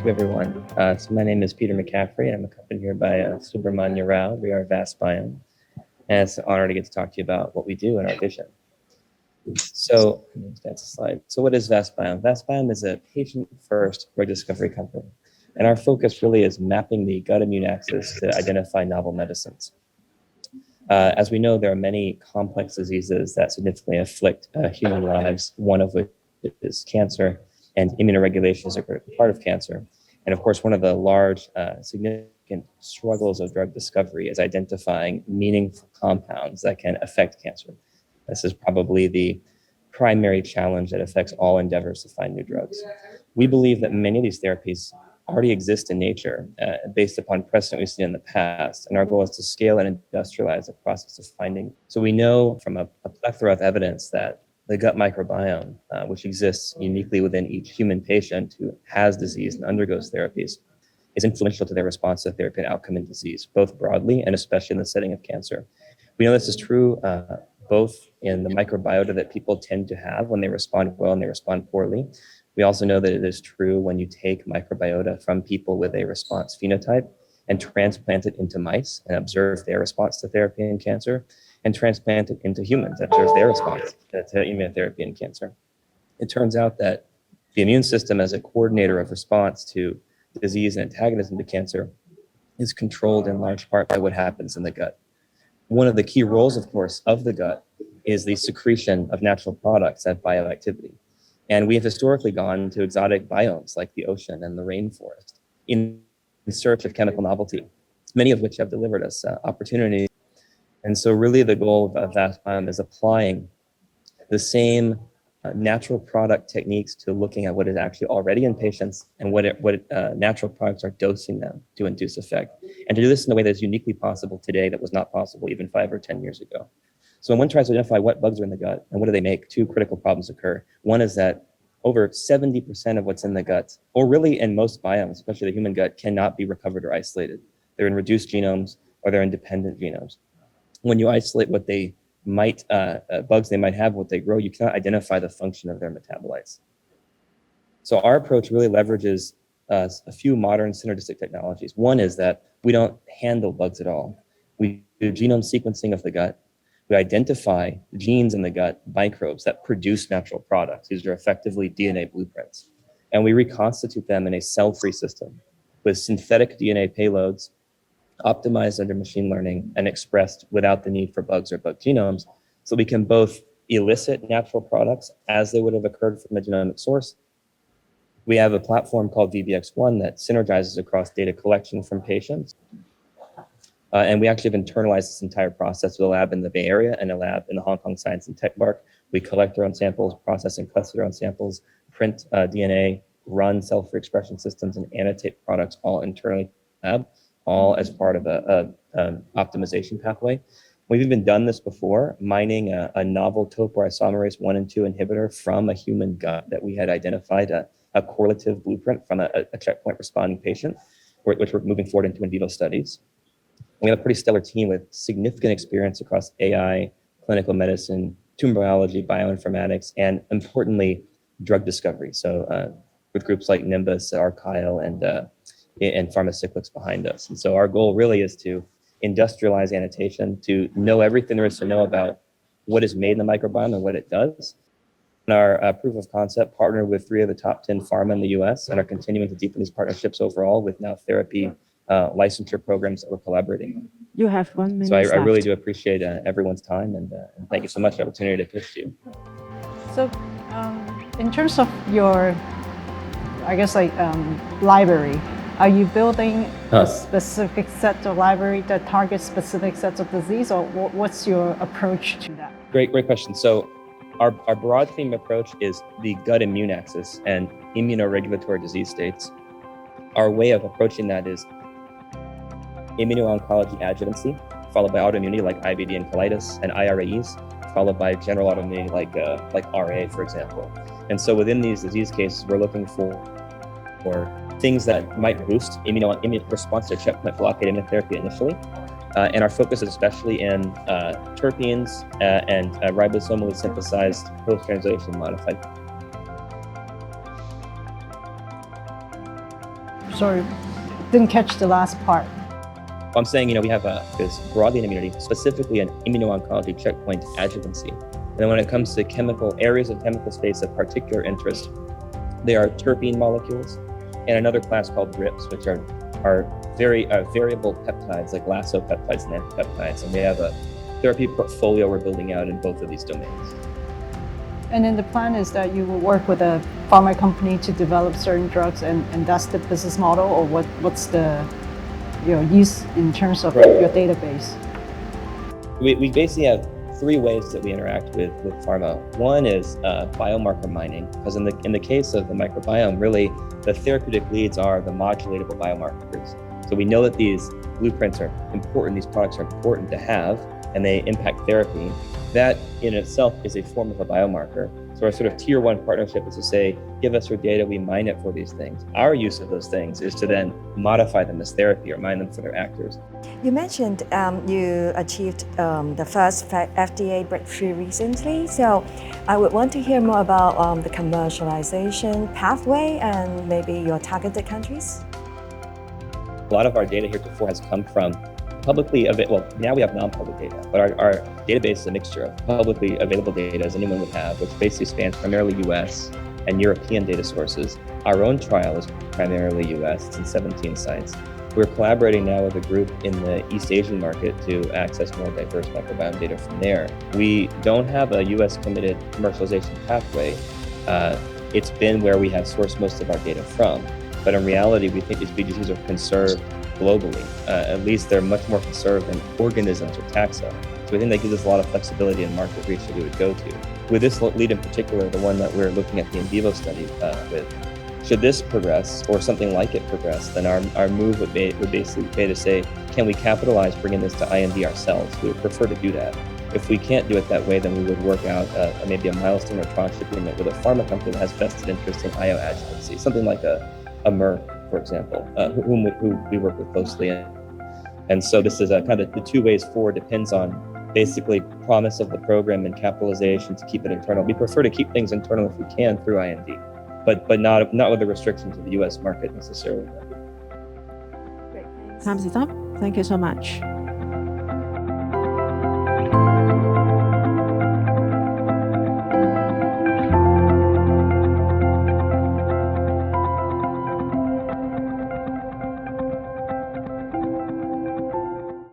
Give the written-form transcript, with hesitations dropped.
you, everyone. So my name is Peter McCaffrey, and I'm accompanied here by Subramanya Rao. We are Vastbiome, and it's an honor to get to talk to you about what we do and our vision. So, that's a slide. So what is Vastbiome? Vastbiome is a patient-first drug discovery company, and our focus really is mapping the gut immune axis to identify novel medicines. As we know, there are many complex diseases that significantly afflict human lives, one of which is cancer, and immunoregulation is a critical part of cancer. And of course, one of the large, significant struggles of drug discovery is identifying meaningful compounds that can affect cancer. This is probably the primary challenge that affects all endeavors to find new drugs. We believe that many of these therapies already exist in nature based upon precedent we've seen in the past. And our goal is to scale and industrialize the process of finding. So we know from a plethora of evidence that the gut microbiome, which exists uniquely within each human patient who has disease and undergoes therapies, is influential to their response to therapy and outcome in disease, both broadly and especially in the setting of cancer. We know this is true both in the microbiota that people tend to have when they respond well and they respond poorly. We also know that it is true when you take microbiota from people with a response phenotype and transplant it into mice and observe their response to therapy in cancer, and transplant it into humans and observe their response to immunotherapy in cancer. It turns out that the immune system, as a coordinator of response to disease and antagonism to cancer, is controlled in large part by what happens in the gut. One of the key roles, of course, of the gut is the secretion of natural products at bioactivity. And we have historically gone to exotic biomes like the ocean and the rainforest in search of chemical novelty, many of which have delivered us opportunities. And so really the goal of Vastbiome is applying the same natural product techniques to looking at what is actually already in patients and what natural products are dosing them to induce effect. And to do this in a way that is uniquely possible today that was not possible even 5 or 10 years ago. So when one tries to identify what bugs are in the gut and what do they make, two critical problems occur. One is that over 70% of what's in the gut, or really in most biomes, especially the human gut, cannot be recovered or isolated. They're in reduced genomes or they're in dependent genomes. When you isolate what they might, bugs they might have, what they grow, you cannot identify the function of their metabolites. So our approach really leverages a few modern synergistic technologies. One is that we don't handle bugs at all. We do genome sequencing of the gut. We identify genes in the gut, microbes that produce natural products. These are effectively DNA blueprints. And we reconstitute them in a cell-free system with synthetic DNA payloads optimized under machine learning and expressed without the need for bugs or bug genomes. So we can both elicit natural products as they would have occurred from a genomic source. We have a platform called VBX1 that synergizes across data collection from patients. And we actually have internalized this entire process with a lab in the Bay Area and a lab in the Hong Kong Science and Tech Park. We collect our own samples, process and cluster our own samples, print DNA, run cell-free expression systems, and annotate products all internally in the lab, all as part of an optimization pathway. We've even done this before, mining a novel topoisomerase 1 and 2 inhibitor from a human gut that we had identified a correlative blueprint from a checkpoint responding patient, which we're moving forward into in vivo studies. We have a pretty stellar team with significant experience across AI, clinical medicine, tumor biology, bioinformatics, and importantly, drug discovery. So with groups like Nimbus, Archial, and Pharmacyclics behind us. And so our goal really is to industrialize annotation, to know everything there is to know about what is made in the microbiome and what it does. And our proof of concept partnered with 3 of the top 10 pharma in the US and are continuing to deepen these partnerships overall with now therapy licensure programs that we're collaborating on. You have 1 minute So I really left. do appreciate everyone's time and thank you so much for the opportunity to pitch to you. So in terms of your, I guess library, are you building a specific set of library that targets specific sets of disease, or what's your approach to that? Great question. So our broad theme approach is the gut immune axis and immunoregulatory disease states. Our way of approaching that is immuno-oncology adjuvancy, followed by autoimmunity like IBD and colitis, and IRAEs, followed by general autoimmunity like RA, for example. And so within these disease cases, we're looking for things that might boost immune response to checkpoint blockade immunotherapy initially. And our focus is especially in terpenes and ribosomally synthesized post-translation modified Sorry, didn't catch the last part. I'm saying, we have this broadly in immunity, specifically an immuno-oncology checkpoint adjuvancy. And then when it comes to areas of chemical space of particular interest, they are terpene molecules and another class called RIPs, which are very variable peptides like lysopeptides and antipeptides. And we have a therapy portfolio we're building out in both of these domains. And then the plan is that you will work with a pharma company to develop certain drugs, and that's the business model, or what's the use in terms of your database? We basically have three ways that we interact with pharma. One is biomarker mining, because in the case of the microbiome, really the therapeutic leads are the modulatable biomarkers. So we know that these blueprints are important, these products are important to have, and they impact therapy. That in itself is a form of a biomarker. So our sort of tier one partnership is to say, give us your data, we mine it for these things. Our use of those things is to then modify them as therapy or mine them for their actors. You mentioned you achieved the first FDA breakthrough recently. So I would want to hear more about the commercialization pathway and maybe your targeted countries. A lot of our data heretofore has come from publicly available, well, now we have non-public data, but our database is a mixture of publicly available data as anyone would have, which basically spans primarily US and European data sources. Our own trial is primarily US, it's in 17 sites. We're collaborating now with a group in the East Asian market to access more diverse microbiome data from there. We don't have a US committed commercialization pathway. It's been where we have sourced most of our data from. But in reality, we think these BGCs are conserved globally. At least they're much more conserved than organisms or taxa. So we think that gives us a lot of flexibility in market reach that we would go to. With this lead in particular, the one that we're looking at the in vivo study with, should this progress or something like it progress, then our move would basically be to say, can we capitalize bringing this to IND ourselves? We would prefer to do that. If we can't do it that way, then we would work out maybe a milestone or tranche agreement with a pharma company that has vested interest in IO adjuvancy, something like a Merck, for example, who we work with closely. And so this is kind of the two ways forward, depends on basically promise of the program and capitalization to keep it internal. We prefer to keep things internal if we can through IND, but not with the restrictions of the US market necessarily. Great, thanks. Time is up. Thank you so much.